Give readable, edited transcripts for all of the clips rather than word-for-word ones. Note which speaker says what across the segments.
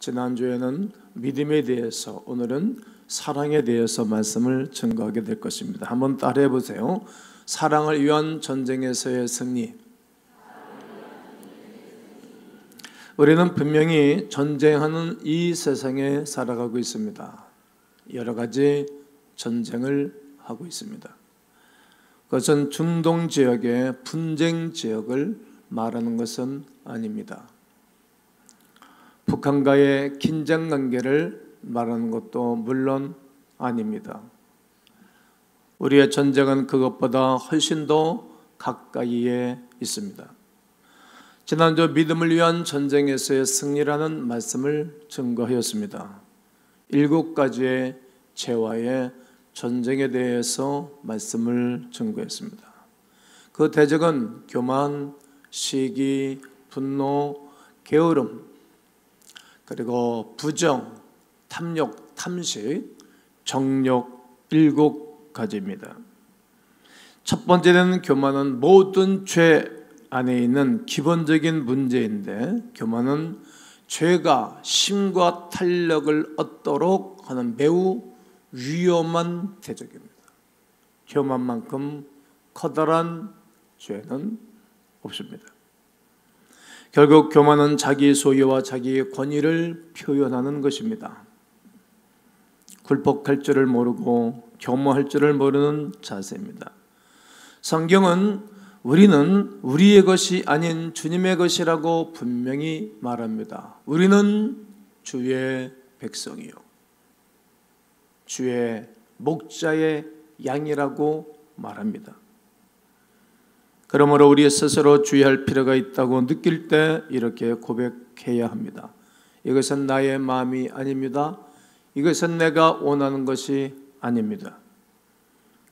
Speaker 1: 지난주에는 믿음에 대해서, 오늘은 사랑에 대해서 말씀을 증거하게 될 것입니다. 한번 따라해 보세요. 사랑을 위한 전쟁에서의 승리. 우리는 분명히 전쟁하는 이 세상에 살아가고 있습니다. 여러 가지 전쟁을 하고 있습니다. 그것은 중동 지역의 분쟁 지역을 말하는 것은 아닙니다. 북한과의 긴장 관계를 말하는 것도 물론 아닙니다. 우리의 전쟁은 그것보다 훨씬 더 가까이에 있습니다. 지난주 믿음을 위한 전쟁에서의 승리라는 말씀을 증거하였습니다. 7가지의 죄와의 전쟁에 대해서 말씀을 증거했습니다. 그 대적은 교만, 시기, 분노, 게으름, 그리고 부정, 탐욕, 탐식, 정욕 7가지입니다. 첫 번째는 교만은 모든 죄 안에 있는 기본적인 문제인데, 교만은 죄가 심과 탄력을 얻도록 하는 매우 위험한 대적입니다. 교만만큼 커다란 죄는 없습니다. 결국 교만은 자기 소유와 자기의 권위를 표현하는 것입니다. 굴복할 줄을 모르고 겸허할 줄을 모르는 자세입니다. 성경은 우리는 우리의 것이 아닌 주님의 것이라고 분명히 말합니다. 우리는 주의 백성이요, 주의 목자의 양이라고 말합니다. 그러므로 우리 스스로 주의할 필요가 있다고 느낄 때 이렇게 고백해야 합니다. 이것은 나의 마음이 아닙니다. 이것은 내가 원하는 것이 아닙니다.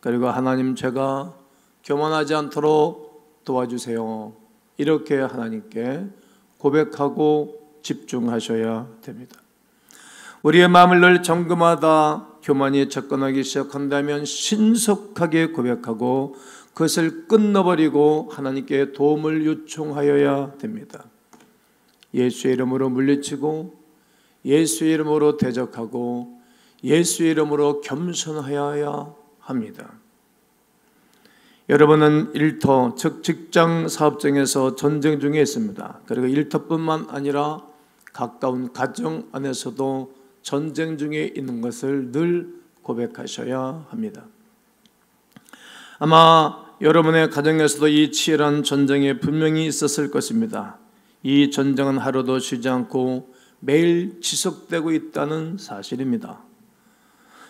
Speaker 1: 그리고 하나님, 제가 교만하지 않도록 도와주세요. 이렇게 하나님께 고백하고 집중하셔야 됩니다. 우리의 마음을 늘 점검하다 교만이 접근하기 시작한다면 신속하게 고백하고 그것을 끊어버리고 하나님께 도움을 요청하여야 됩니다. 예수의 이름으로 물리치고 예수의 이름으로 대적하고 예수의 이름으로 겸손하여야 합니다. 여러분은 일터, 즉 직장 사업장에서 전쟁 중에 있습니다. 그리고 일터뿐만 아니라 가까운 가정 안에서도 전쟁 중에 있는 것을 늘 고백하셔야 합니다. 아마 여러분의 가정에서도 이 치열한 전쟁이 분명히 있었을 것입니다. 이 전쟁은 하루도 쉬지 않고 매일 지속되고 있다는 사실입니다.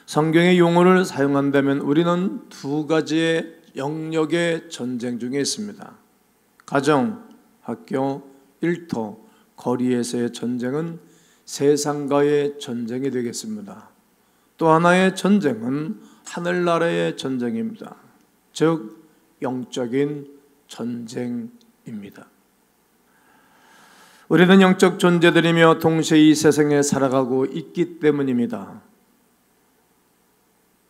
Speaker 1: 성경의 용어를 사용한다면 우리는 2가지의 영역의 전쟁 중에 있습니다. 가정, 학교, 일터, 거리에서의 전쟁은 세상과의 전쟁이 되겠습니다. 또 하나의 전쟁은 하늘나라의 전쟁입니다. 즉 영적인 전쟁입니다. 우리는 영적 존재들이며 동시에 이 세상에 살아가고 있기 때문입니다.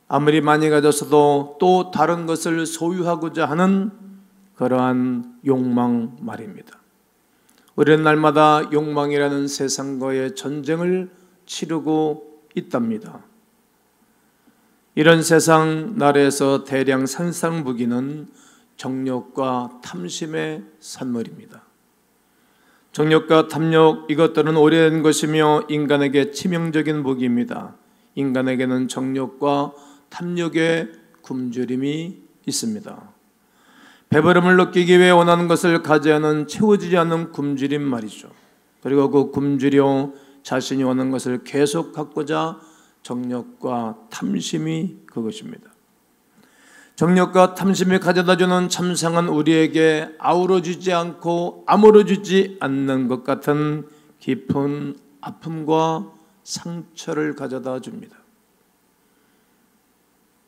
Speaker 1: 아무리 많이 가졌어도 또 다른 것을 소유하고자 하는 그러한 욕망 말입니다. 우리는 날마다 욕망이라는 세상과의 전쟁을 치르고 있답니다. 이런 세상 나라에서 대량 산상 무기는 정욕과 탐심의 산물입니다. 정욕과 탐욕, 이것들은 오래된 것이며 인간에게 치명적인 무기입니다. 인간에게는 정욕과 탐욕의 굶주림이 있습니다. 배부름을 느끼기 위해 원하는 것을 가져야하는 채워지지 않는 굶주림 말이죠. 그리고 그 굶주려 자신이 원하는 것을 계속 갖고자 정욕과 탐심이 그것입니다. 정욕과 탐심이 가져다주는 참상은 우리에게 아우러지지 않고 아물어지지 않는 것 같은 깊은 아픔과 상처를 가져다 줍니다.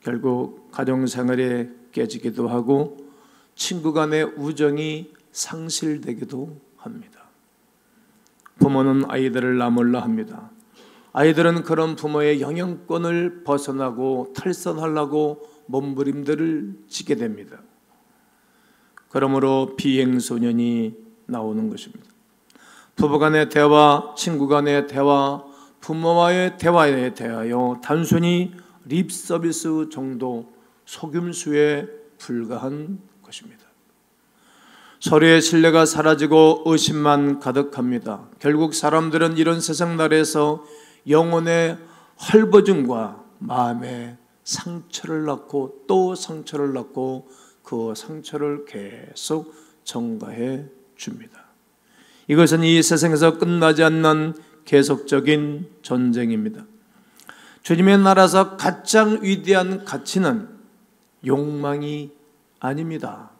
Speaker 1: 결국 가정생활에 깨지기도 하고 친구 간의 우정이 상실되기도 합니다. 부모는 아이들을 나몰라 합니다. 아이들은 그런 부모의 영향권을 벗어나고 탈선하려고 몸부림들을 치게 됩니다. 그러므로 비행소년이 나오는 것입니다. 부부간의 대화, 친구간의 대화, 부모와의 대화에 대하여 단순히 립 서비스 정도, 속임수에 불과한 것입니다. 서로의 신뢰가 사라지고 의심만 가득합니다. 결국 사람들은 이런 세상 나라에서 영혼의 헐벗음과 마음의 상처를 낳고 또 상처를 낳고 그 상처를 계속 전가해 줍니다. 이것은 이 세상에서 끝나지 않는 계속적인 전쟁입니다. 주님의 나라에서 가장 위대한 가치는 욕망이 아닙니다.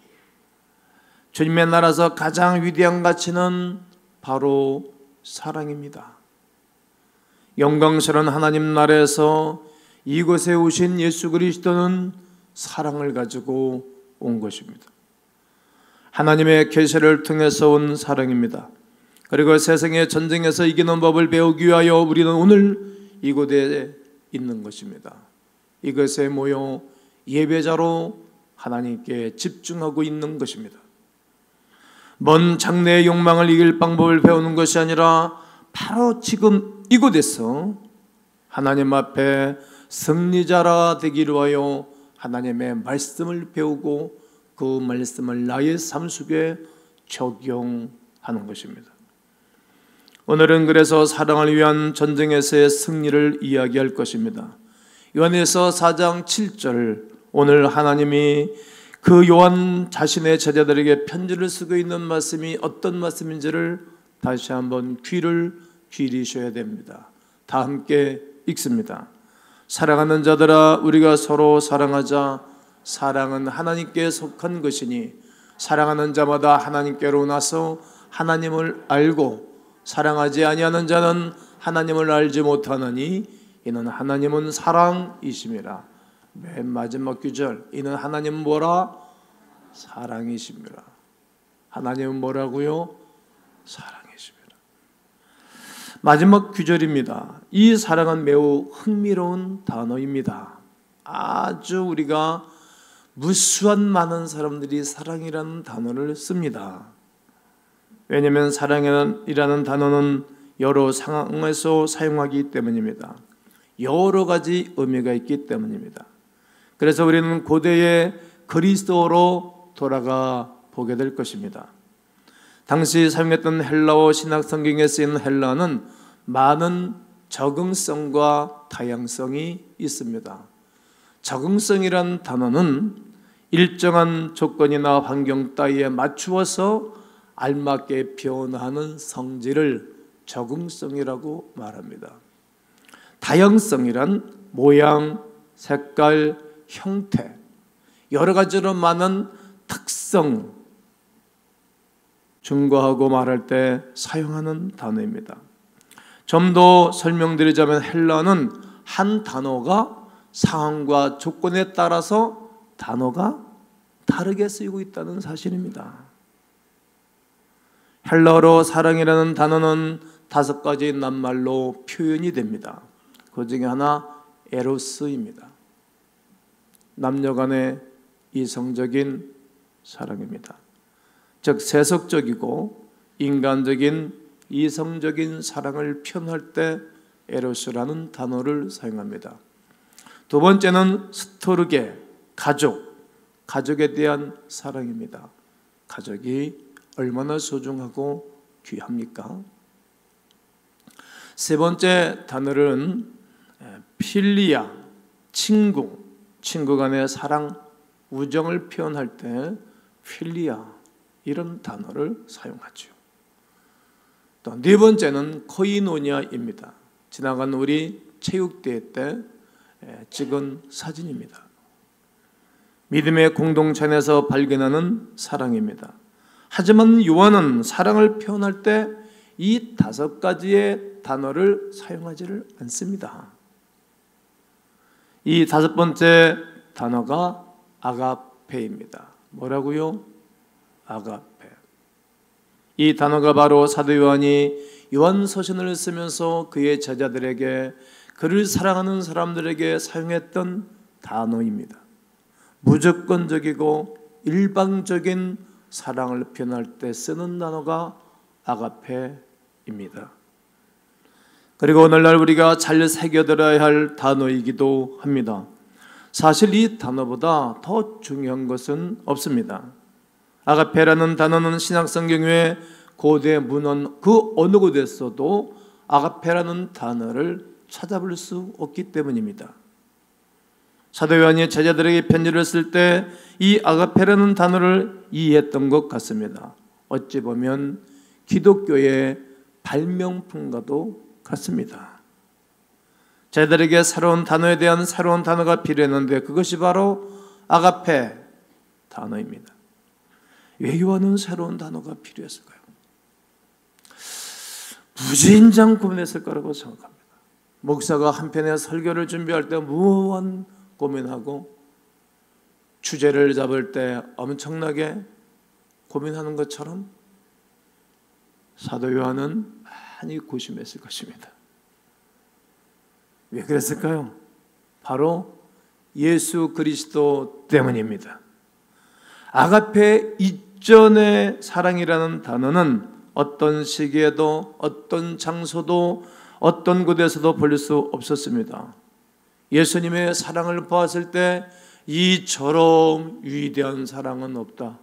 Speaker 1: 주님의 나라에서 가장 위대한 가치는 바로 사랑입니다. 영광스러운 하나님 나라에서 이곳에 오신 예수 그리스도는 사랑을 가지고 온 것입니다. 하나님의 계시를 통해서 온 사랑입니다. 그리고 세상의 전쟁에서 이기는 법을 배우기 위하여 우리는 오늘 이곳에 있는 것입니다. 이것에 모여 예배자로 하나님께 집중하고 있는 것입니다. 먼 장래의 욕망을 이길 방법을 배우는 것이 아니라 바로 지금 이곳에서 하나님 앞에 승리자라 되기를 위하여 하나님의 말씀을 배우고 그 말씀을 나의 삶 속에 적용하는 것입니다. 오늘은 그래서 사랑을 위한 전쟁에서의 승리를 이야기할 것입니다. 요한에서 4장 7절, 오늘 하나님이 그 요한 자신의 제자들에게 편지를 쓰고 있는 말씀이 어떤 말씀인지를 다시 한번 귀를 기울이셔야 됩니다. 다 함께 읽습니다. 사랑하는 자들아, 우리가 서로 사랑하자. 사랑은 하나님께 속한 것이니 사랑하는 자마다 하나님께로 나서 하나님을 알고 사랑하지 아니하는 자는 하나님을 알지 못하느니 이는 하나님은 사랑이심이라. 맨 마지막 구절, 이는 하나님은 뭐라? 사랑이심이라. 하나님은 뭐라고요? 사랑이심이라. 마지막 구절입니다. 이 사랑은 매우 흥미로운 단어입니다. 아주 우리가 무수한 많은 사람들이 사랑이라는 단어를 씁니다. 왜냐하면 사랑이라는 단어는 여러 상황에서 사용하기 때문입니다. 여러 가지 의미가 있기 때문입니다. 그래서 우리는 고대의 그리스도로 돌아가 보게 될 것입니다. 당시 사용했던 헬라어 신학 성경에 쓰인 헬라어는 많은 적응성과 다양성이 있습니다. 적응성이란 단어는 일정한 조건이나 환경 따위에 맞추어서 알맞게 변화하는 성질을 적응성이라고 말합니다. 다양성이란 모양, 색깔, 형태, 여러 가지로 많은 특성 증거하고 말할 때 사용하는 단어입니다. 좀 더 설명드리자면 헬라어는 한 단어가 상황과 조건에 따라서 단어가 다르게 쓰이고 있다는 사실입니다. 헬라어로 사랑이라는 단어는 5가지 낱말로 표현이 됩니다. 그 중에 하나 에로스입니다. 남녀 간의 이성적인 사랑입니다. 즉 세속적이고 인간적인 이성적인 사랑을 표현할 때 에로스라는 단어를 사용합니다. 두 번째는 스토르게, 가족에 대한 사랑입니다. 가족이 얼마나 소중하고 귀합니까? 세 번째 단어는 필리아, 친구 간의 사랑, 우정을 표현할 때 필리아 이런 단어를 사용하죠. 또 네 번째는 코이노니아입니다. 지나간 우리 체육대회 때 찍은 사진입니다. 믿음의 공동체 안에서 발견하는 사랑입니다. 하지만 요한은 사랑을 표현할 때 이 5가지의 단어를 사용하지를 않습니다. 이 5번째 단어가 아가페입니다. 뭐라고요? 아가페. 이 단어가 바로 사도 요한이 요한서신을 쓰면서 그의 제자들에게, 그를 사랑하는 사람들에게 사용했던 단어입니다. 무조건적이고 일방적인 사랑을 표현할 때 쓰는 단어가 아가페입니다. 아가페입니다. 그리고 오늘날 우리가 잘 새겨들어야 할 단어이기도 합니다. 사실 이 단어보다 더 중요한 것은 없습니다. 아가페라는 단어는 신약성경에 고대 문헌 그 어느 곳에서도 아가페라는 단어를 찾아볼 수 없기 때문입니다. 사도 요한이 제자들에게 편지를 쓸 때 이 아가페라는 단어를 이해했던 것 같습니다. 어찌 보면 기독교의 발명품과도 같습니다. 제자들에게 새로운 단어에 대한 새로운 단어가 필요했는데 그것이 바로 아가페 단어입니다. 왜 요한은 새로운 단어가 필요했을까요? 무진장 고민했을 거라고 생각합니다. 목사가 한편의 설교를 준비할 때 무한 고민하고 주제를 잡을 때 엄청나게 고민하는 것처럼 사도 요한은 많이 고심했을 것입니다. 왜 그랬을까요? 바로 예수 그리스도 때문입니다. 아가페 이전의 사랑이라는 단어는 어떤 시기에도 어떤 장소도 어떤 곳에서도 볼 수 없었습니다. 예수님의 사랑을 보았을 때 이처럼 위대한 사랑은 없다.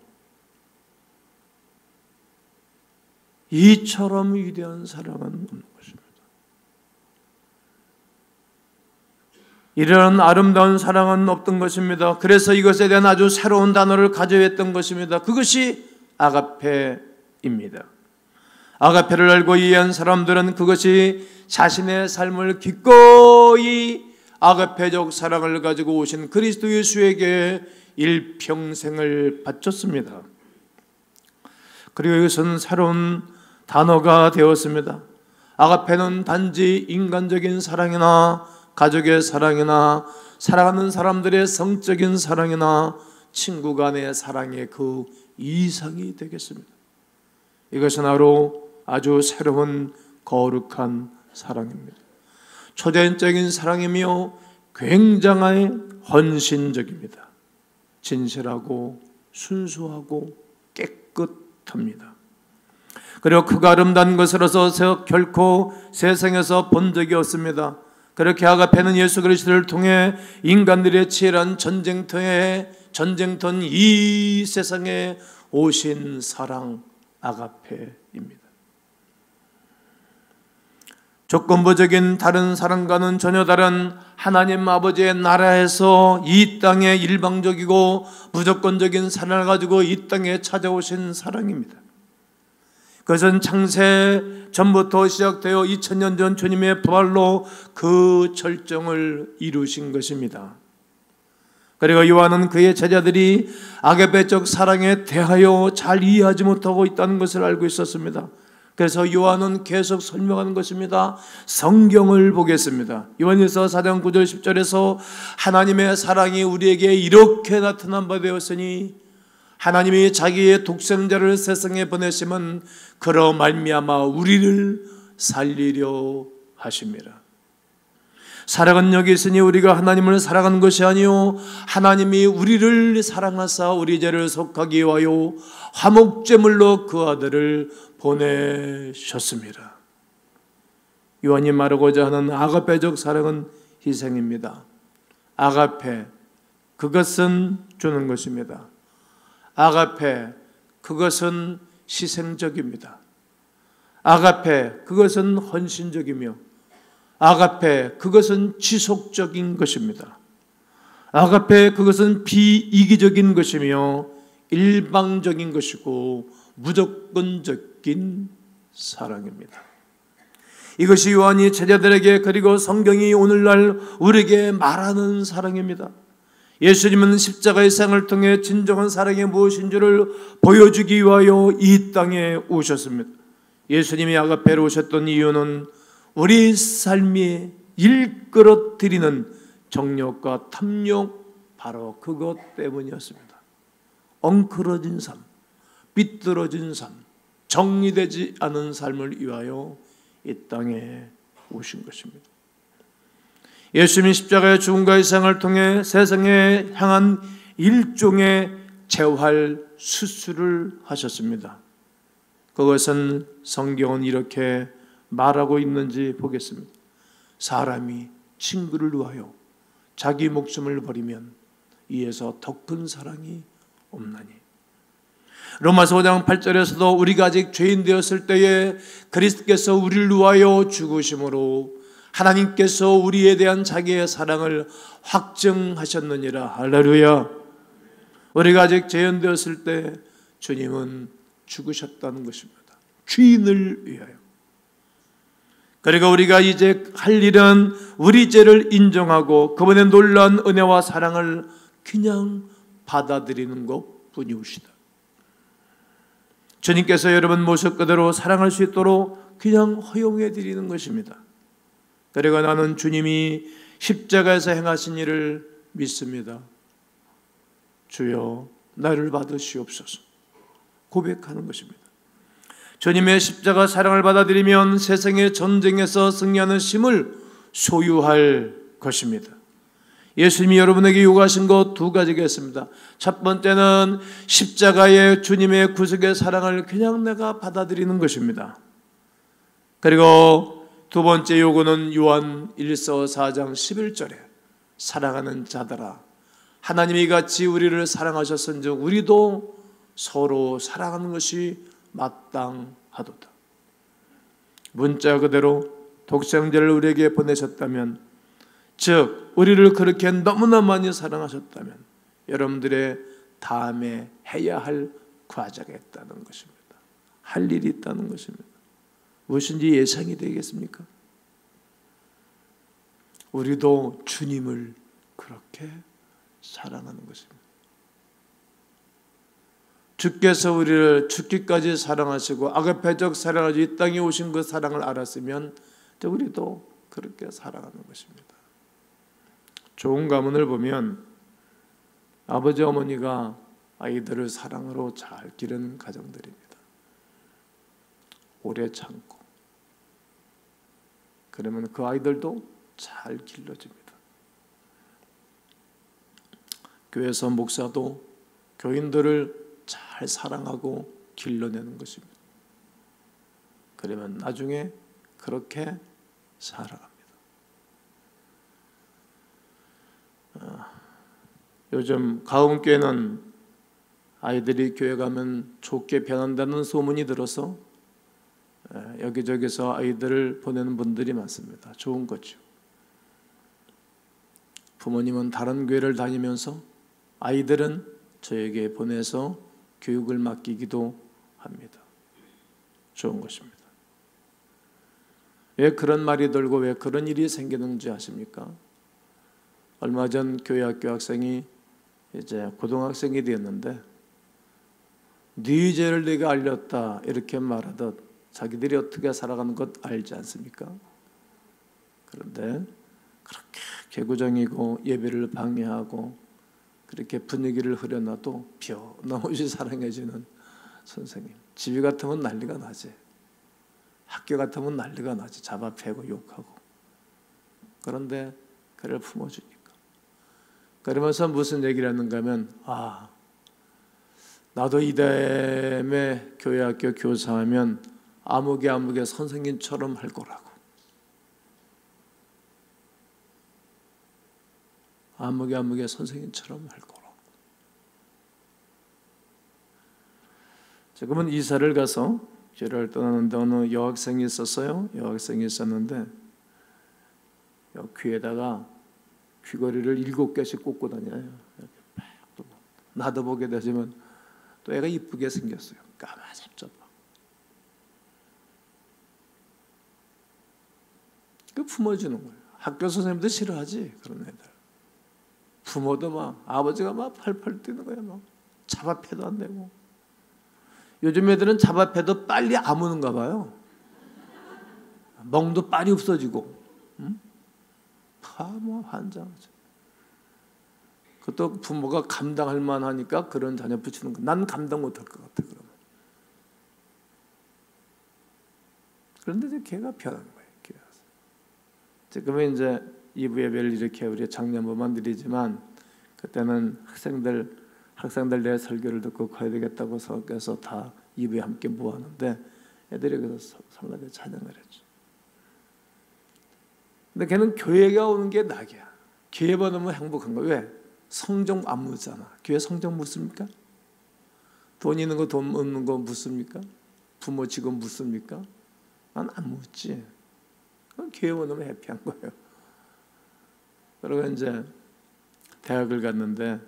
Speaker 1: 이처럼 위대한 사랑은 없는 것입니다. 이런 아름다운 사랑은 없던 것입니다. 그래서 이것에 대한 아주 새로운 단어를 가져왔던 것입니다. 그것이 아가페입니다. 아가페를 알고 이해한 사람들은 그것이 자신의 삶을 기꺼이 아가페적 사랑을 가지고 오신 그리스도 예수에게 일평생을 바쳤습니다. 그리고 이것은 새로운 단어가 되었습니다. 아가페는 단지 인간적인 사랑이나 가족의 사랑이나 사랑하는 사람들의 성적인 사랑이나 친구 간의 사랑의 그 이상이 되겠습니다. 이것은 아주 새로운 거룩한 사랑입니다. 초자연적인 사랑이며 굉장히 헌신적입니다. 진실하고 순수하고 깨끗합니다. 그리고 그가 아름다운 것으로서 결코 세상에서 본 적이 없습니다. 그렇게 아가페는 예수 그리스도를 통해 인간들의 치열한 전쟁터인 이 세상에 오신 사랑 아가페입니다. 조건부적인 다른 사랑과는 전혀 다른 하나님 아버지의 나라에서 이 땅에 일방적이고 무조건적인 사랑을 가지고 이 땅에 찾아오신 사랑입니다. 그것은 창세 전부터 시작되어 2000년 전 주님의 부활로 그 절정을 이루신 것입니다. 그리고 요한은 그의 제자들이 아가페적 사랑에 대하여 잘 이해하지 못하고 있다는 것을 알고 있었습니다. 그래서 요한은 계속 설명하는 것입니다. 성경을 보겠습니다. 요한일서 4장 9절 10절에서 하나님의 사랑이 우리에게 이렇게 나타난 바 되었으니 하나님이 자기의 독생자를 세상에 보내심은 그로 말미암아 우리를 살리려 하심이라. 사랑은 여기 있으니 우리가 하나님을 사랑한 것이 아니요 하나님이 우리를 사랑하사 우리 죄를 속하기 위하여 화목제물로 그 아들을 보내셨습니다. 요한이 말하고자 하는 아가페적 사랑은 희생입니다. 아가페, 그것은 주는 것입니다. 아가페, 그것은 희생적입니다. 아가페, 그것은 헌신적이며 아가페, 그것은 지속적인 것입니다. 아가페, 그것은 비이기적인 것이며 일방적인 것이고 무조건적인 사랑입니다. 이것이 요한이 제자들에게 그리고 성경이 오늘날 우리에게 말하는 사랑입니다. 예수님은 십자가의 생을 통해 진정한 사랑이 무엇인지를 보여주기 위하여 이 땅에 오셨습니다. 예수님이 아가페로 오셨던 이유는 우리 삶이 일끌어들이는 정욕과 탐욕, 바로 그것 때문이었습니다. 엉클어진 삶, 삐뚤어진 삶, 정리되지 않은 삶을 위하여 이 땅에 오신 것입니다. 예수님이 십자가의 죽음과 희생을 통해 세상에 향한 일종의 재활 수술을 하셨습니다. 그것은 성경은 이렇게 말하고 있는지 보겠습니다. 사람이 친구를 위하여 자기 목숨을 버리면 이에서 더 큰 사랑이 없나니. 로마서 5장 8절에서도 우리가 아직 죄인 되었을 때에 그리스도께서 우리를 위하여 죽으심으로 하나님께서 우리에 대한 자기의 사랑을 확증하셨느니라. 할렐루야. 우리가 아직 죄인 되었을 때 주님은 죽으셨다는 것입니다. 죄인을 위하여. 그리고 우리가 이제 할 일은 우리 죄를 인정하고 그분의 놀라운 은혜와 사랑을 그냥 받아들이는 것뿐이옵시다. 주님께서 여러분 모습 그대로 사랑할 수 있도록 그냥 허용해 드리는 것입니다. 그리고 나는 주님이 십자가에서 행하신 일을 믿습니다. 주여 나를 받으시옵소서 고백하는 것입니다. 주님의 십자가 사랑을 받아들이면 세상의 전쟁에서 승리하는 힘을 소유할 것입니다. 예수님이 여러분에게 요구하신 것 두 가지가 있습니다. 첫 번째는 십자가의 주님의 구속의 사랑을 그냥 내가 받아들이는 것입니다. 그리고 두 번째 요구는 요한 1서 4장 11절에 사랑하는 자들아 하나님이 같이 우리를 사랑하셨은즉 우리도 서로 사랑하는 것이 마땅하도다. 문자 그대로 독생자를 우리에게 보내셨다면, 즉 우리를 그렇게 너무나 많이 사랑하셨다면 여러분들의 다음에 해야 할 과제가 있다는 것입니다. 할 일이 있다는 것입니다. 무엇인지 예상이 되겠습니까? 우리도 주님을 그렇게 사랑하는 것입니다. 주께서 우리를 죽기까지 사랑하시고 아가페적 사랑을 이 땅에 오신 그 사랑을 알았으면 우리도 그렇게 사랑하는 것입니다. 좋은 가문을 보면 아버지 어머니가 아이들을 사랑으로 잘 기르는 가정들입니다. 오래 참고 그러면 그 아이들도 잘 길러집니다. 교회에서 목사도 교인들을 잘 사랑하고 길러내는 것입니다. 그러면 나중에 그렇게 살아갑니다. 요즘 가운교회는 아이들이 교회 가면 좋게 변한다는 소문이 들어서 여기저기서 아이들을 보내는 분들이 많습니다. 좋은 거죠. 부모님은 다른 교회를 다니면서 아이들은 저에게 보내서 교육을 맡기기도 합니다. 좋은 것입니다. 왜 그런 말이 돌고 왜 그런 일이 생기는지 아십니까? 얼마 전 교회 학교 학생이 이제 고등학생이 되었는데 네 죄를 네가 알렸다 이렇게 말하듯 자기들이 어떻게 살아가는 것 알지 않습니까? 그런데 그렇게 개구쟁이고 예배를 방해하고 그렇게 분위기를 흐려놔도 변함없이 사랑해주는 선생님. 집이 같으면 난리가 나지. 학교 같으면 난리가 나지. 잡아 패고 욕하고. 그런데 그를 품어주니까. 그러면서 무슨 얘기를 하는가 하면 나도 이담에 교회 학교 교사하면 아무개 선생님처럼 할 거라고. 아무개 선생님처럼 할 거라고. 지금은 이사를 가서 교회를 떠나는데 어느 여학생이 있었어요. 여학생이 있었는데 귀에다가 귀걸이를 7개씩 꽂고 다녀요. 나도 보게 되지만 또 애가 이쁘게 생겼어요. 까마잡잡. 그 품어주는 거예요. 학교 선생님도 싫어하지 그런 애들. 부모도 막 아버지가 막 팔팔 뛰는 거야. 막 잡아패도 안 되고. 요즘 애들은 잡아패도 빨리 아무는가 봐요. 멍도 빨리 없어지고. 뭐 환장하죠. 그것도 부모가 감당할 만하니까 그런 자녀 붙이는 거. 난 감당 못할 것 같아 그러면. 그런데 이제 걔가 변한 거예요. 지금은 이제 2부 예배를 이렇게 우리 작년부만 드리지만 그때는 학생들 내 설교를 듣고 가야 되겠다고 해서 다 2부에 함께 모았는데 애들이 그래서 설날에 찬양을 했죠. 근데 걔는 교회가 오는 게 낙이야. 교회만 오면 행복한 거야. 왜? 성적 안 묻잖아. 교회 성적 묻습니까? 돈 있는 거 돈 없는 거 묻습니까? 부모 직업 묻습니까? 난 안 묻지. 교회 오면 해피한 거예요. 그리고 이제 대학을 갔는데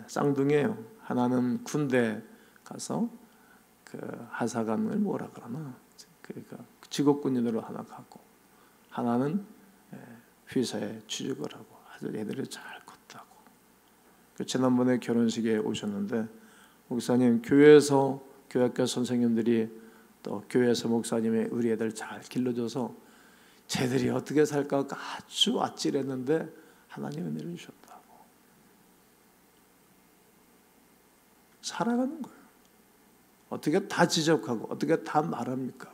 Speaker 1: 쌍둥이에요. 하나는 군대 가서 그 하사관을 뭐라 그러나 그러니까 직업군인으로 하나 가고 하나는 회사에 취직을 하고 아주 애들이 잘 컸다고. 지난번에 결혼식에 오셨는데 목사님 교회에서 교회학교 선생님들이 또 교회에서 목사님이 우리 애들 잘 길러줘서 쟤들이 어떻게 살까 아주 아찔했는데 하나님 은혜를 주셨다고. 살아가는 거예요. 어떻게 다 지적하고 어떻게 다 말합니까?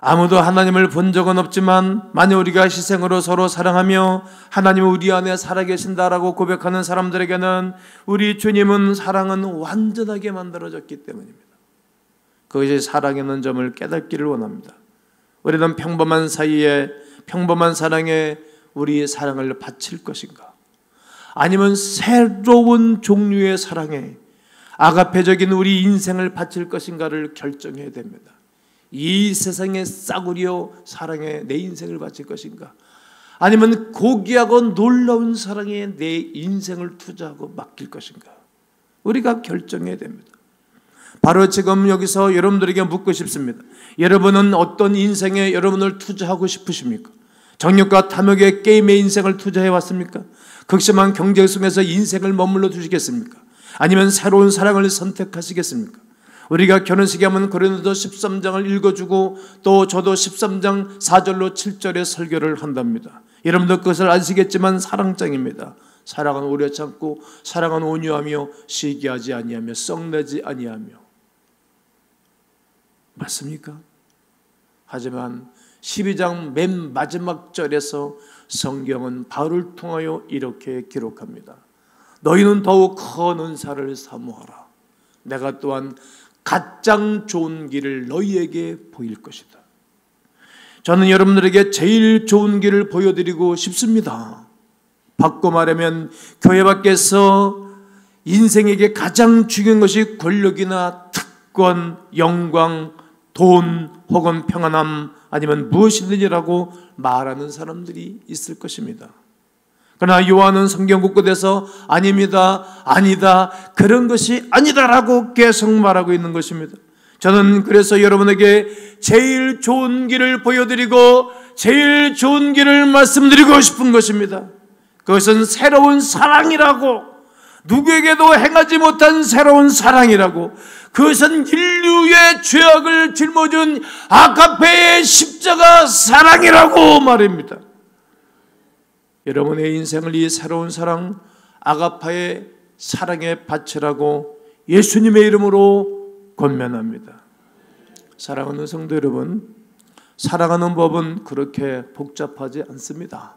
Speaker 1: 아무도 하나님을 본 적은 없지만 만약 우리가 희생으로 서로 사랑하며 하나님은 우리 안에 살아계신다라고 고백하는 사람들에게는 우리 주님은 사랑은 완전하게 만들어졌기 때문입니다. 그것이 사랑이라는 점을 깨닫기를 원합니다. 우리는 평범한 사이에 평범한 사랑에 우리의 사랑을 바칠 것인가? 아니면 새로운 종류의 사랑에 아가페적인 우리 인생을 바칠 것인가를 결정해야 됩니다. 이 세상의 싸구려 사랑에 내 인생을 바칠 것인가? 아니면 고귀하고 놀라운 사랑에 내 인생을 투자하고 맡길 것인가? 우리가 결정해야 됩니다. 바로 지금 여기서 여러분들에게 묻고 싶습니다. 여러분은 어떤 인생에 여러분을 투자하고 싶으십니까? 정욕과 탐욕의 게임의 인생을 투자해 왔습니까? 극심한 경쟁 속에서 인생을 머물러 두시겠습니까? 아니면 새로운 사랑을 선택하시겠습니까? 우리가 결혼식에 하면 고린도서 13장을 읽어주고 또 저도 13장 4절로 7절의 설교를 한답니다. 여러분도 그것을 아시겠지만 사랑장입니다. 사랑은 오래 참고 사랑은 온유하며 시기하지 아니하며 썩내지 아니하며. 맞습니까? 하지만 12장 맨 마지막 절에서 성경은 바울을 통하여 이렇게 기록합니다. 너희는 더욱 큰 은사를 사모하라. 내가 또한 가장 좋은 길을 너희에게 보일 것이다. 저는 여러분들에게 제일 좋은 길을 보여드리고 싶습니다. 바꿔 말하면 교회 밖에서 인생에게 가장 중요한 것이 권력이나 특권, 영광, 돈 혹은 평안함 아니면 무엇이든지라고 말하는 사람들이 있을 것입니다. 그러나 요한은 성경 곳곳에서 아닙니다, 아니다, 그런 것이 아니다라고 계속 말하고 있는 것입니다. 저는 그래서 여러분에게 제일 좋은 길을 보여드리고 제일 좋은 길을 말씀드리고 싶은 것입니다. 그것은 새로운 사랑이라고, 누구에게도 행하지 못한 새로운 사랑이라고, 그것은 인류의 죄악을 짊어진 아가페의 십자가 사랑이라고 말입니다. 여러분의 인생을 이 새로운 사랑, 아가파의 사랑에 바치라고 예수님의 이름으로 권면합니다. 사랑하는 성도 여러분, 사랑하는 법은 그렇게 복잡하지 않습니다.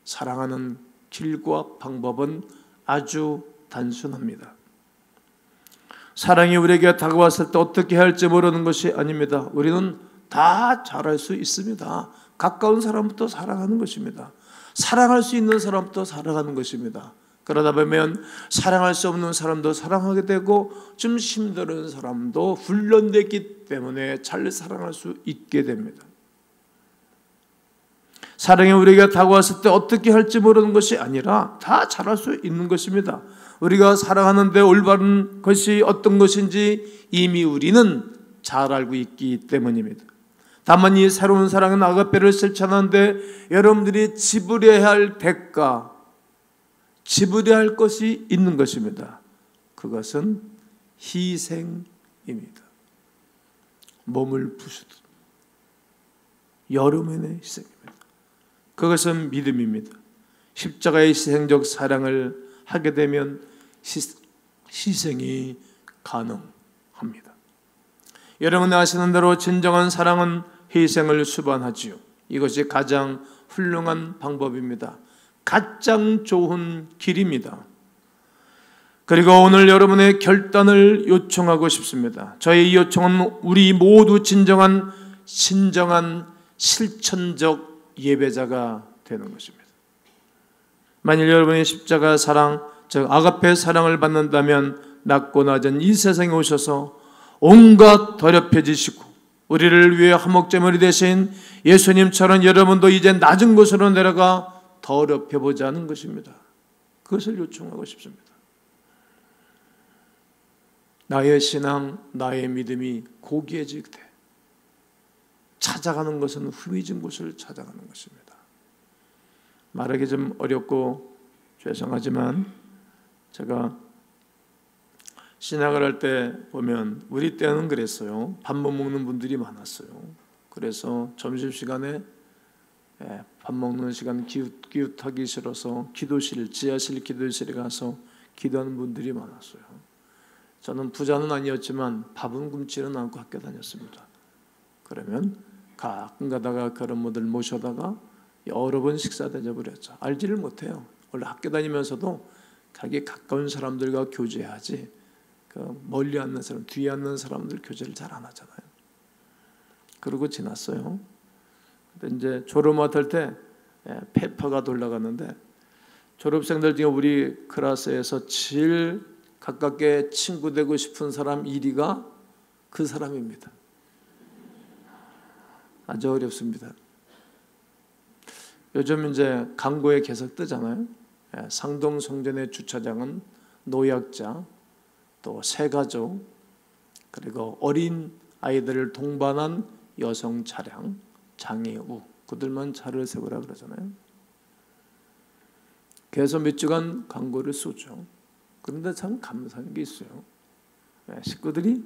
Speaker 1: 사랑하는 길과 방법은 아주 단순합니다. 사랑이 우리에게 다가왔을 때 어떻게 할지 모르는 것이 아닙니다. 우리는 다 잘할 수 있습니다. 가까운 사람부터 사랑하는 것입니다. 사랑할 수 있는 사람부터 사랑하는 것입니다. 그러다 보면 사랑할 수 없는 사람도 사랑하게 되고 좀 힘든 사람도 훈련됐기 때문에 잘 사랑할 수 있게 됩니다. 사랑이 우리에게 다가왔을 때 어떻게 할지 모르는 것이 아니라 다 잘할 수 있는 것입니다. 우리가 사랑하는데 올바른 것이 어떤 것인지 이미 우리는 잘 알고 있기 때문입니다. 다만 이 새로운 사랑은 아가페를 실천하는데 여러분들이 지불해야 할 대가, 지불해야 할 것이 있는 것입니다. 그것은 희생입니다. 몸을 부수듯 여름의 희생입니다. 그것은 믿음입니다. 십자가의 희생적 사랑을 하게 되면 희생이 가능합니다. 여러분이 아시는 대로 진정한 사랑은 희생을 수반하지요. 이것이 가장 훌륭한 방법입니다. 가장 좋은 길입니다. 그리고 오늘 여러분의 결단을 요청하고 싶습니다. 저의 이 요청은 우리 모두 진정한 신정한 실천적 예배자가 되는 것입니다. 만일 여러분의 십자가 사랑, 즉 아가페 사랑을 받는다면 낮고 낮은 이 세상에 오셔서 온갖 더럽혀지시고 우리를 위해 화목제물이 되신 예수님처럼 여러분도 이제 낮은 곳으로 내려가 더럽혀보자는 것입니다. 그것을 요청하고 싶습니다. 나의 신앙, 나의 믿음이 고귀해질 때 찾아가는 것은 후미진 곳을 찾아가는 것입니다. 말하기 좀 어렵고 죄송하지만 제가 신학을 할 때 보면 우리 때는 그랬어요. 밥 못 먹는 분들이 많았어요. 그래서 점심시간에 밥 먹는 시간 기웃하기 싫어서 기도실, 지하실 기도실에 가서 기도하는 분들이 많았어요. 저는 부자는 아니었지만 밥은 굶지는 않고 학교 다녔습니다. 그러면 가끔 가다가 그런 분들 모셔다가 여러 번 식사 대접을 했죠. 알지를 못해요. 원래 학교 다니면서도 자기 가까운 사람들과 교제하지 멀리 앉는 사람, 뒤에 앉는 사람들 교제를 잘 안 하잖아요. 그러고 지났어요. 근데 이제 졸업마트 할 때 페퍼가 돌아갔는데 졸업생들 중에 우리 클래스에서 제일 가깝게 친구 되고 싶은 사람 1위가 그 사람입니다. 아주 어렵습니다. 요즘 이제 광고에 계속 뜨잖아요. 상동 성전의 주차장은 노약자, 또 새가족, 그리고 어린 아이들을 동반한 여성 차량, 장애우, 그들만 차를 세우라 그러잖아요. 계속 몇 주간 광고를 쏘죠. 그런데 참 감사한 게 있어요. 식구들이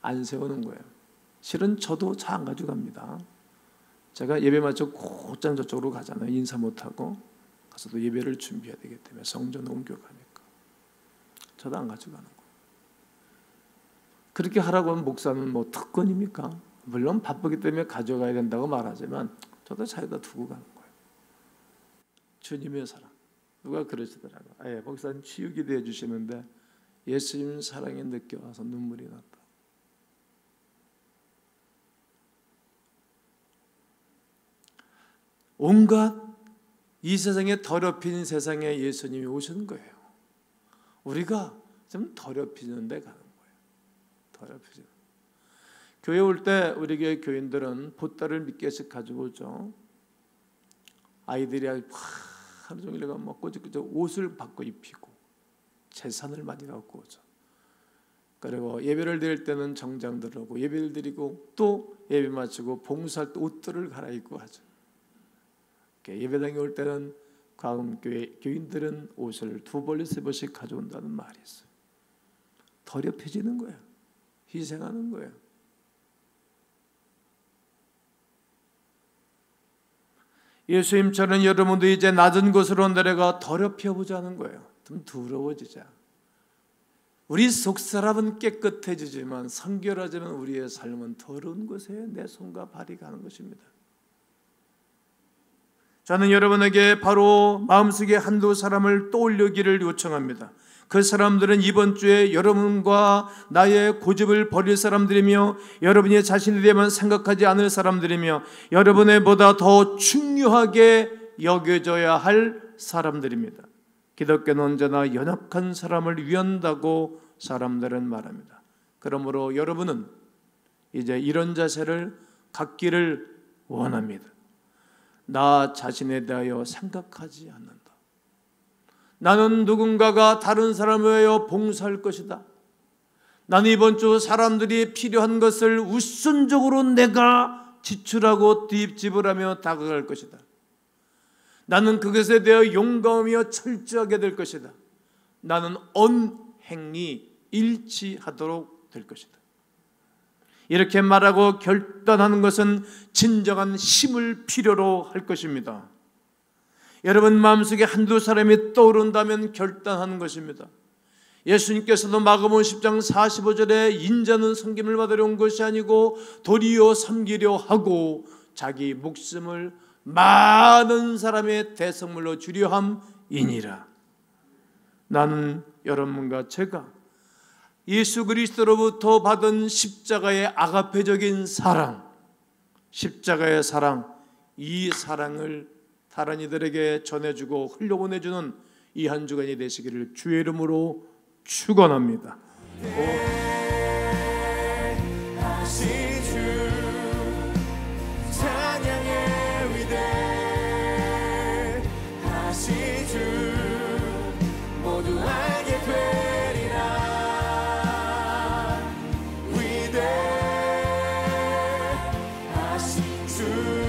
Speaker 1: 안 세우는 거예요. 실은 저도 차 안 가져갑니다. 제가 예배 마치고 곧장 저쪽으로 가잖아요. 인사 못하고 가서도 예배를 준비해야 되기 때문에 성전 옮겨가니까 저도 안 가져가는 거예요. 그렇게 하라고 하면 목사는 뭐 특권입니까? 물론 바쁘기 때문에 가져가야 된다고 말하지만 저도 차에다 두고 가는 거예요. 주님의 사랑. 누가 그러시더라고요. 목사님 치유기도 해주시는데 예수님 사랑이 느껴와서 눈물이 났다. 온갖 이 세상에 더럽힌 세상에 예수님이 오신 거예요. 우리가 좀 더럽히는 데 가는 거예요. 더럽히는. 교회 올 때 우리 교회 교인들은 보따리를 몇 개씩 가지고 오죠. 아이들이 하루 종일 막 꼬집꼬집 옷을 바꿔 입히고 재산을 많이 갖고 오죠. 그리고 예배를 드릴 때는 정장 들고 예배를 드리고 또 예배 마치고 봉사할 때 옷들을 갈아입고 하죠. 예배당에 올 때는 광교회 교인들은 옷을 2벌 3벌씩 가져온다는 말이 있어요. 더럽혀지는 거예요. 희생하는 거예요. 예수님처럼 여러분도 이제 낮은 곳으로 내려가 더럽혀보자는 거예요. 좀 더러워지자. 우리 속사람은 깨끗해지지만 성결하지만 우리의 삶은 더러운 곳에 내 손과 발이 가는 것입니다. 저는 여러분에게 바로 마음속에 한두 사람을 떠올리기를 요청합니다. 그 사람들은 이번 주에 여러분과 나의 고집을 버릴 사람들이며 여러분이 자신에 대해만 생각하지 않을 사람들이며 여러분의 보다 더 중요하게 여겨져야 할 사람들입니다. 기독교는 언제나 연약한 사람을 위한다고 사람들은 말합니다. 그러므로 여러분은 이제 이런 자세를 갖기를 원합니다. 나 자신에 대하여 생각하지 않는다. 나는 누군가가 다른 사람을 위하여 봉사할 것이다. 나는 이번 주 사람들이 필요한 것을 우선적으로 내가 지출하고 지불하며 다가갈 것이다. 나는 그것에 대하여 용감하며 철저하게 될 것이다. 나는 언행이 일치하도록 될 것이다. 이렇게 말하고 결단하는 것은 진정한 힘을 필요로 할 것입니다. 여러분 마음속에 한두 사람이 떠오른다면 결단하는 것입니다. 예수님께서도 마가복음 10장 45절에 인자는 섬김을 받으려 온 것이 아니고 도리어 섬기려 하고 자기 목숨을 많은 사람의 대성물로 주려 함이니라. 나는 여러분과 제가 예수 그리스도로부터 받은 십자가의 아가페적인 사랑, 십자가의 사랑, 이 사랑을 다른 이들에게 전해주고 흘려보내주는 이 한 주간이 되시기를 주의 이름으로 축원합니다.
Speaker 2: 모두 알게 되리라. 위대하신 주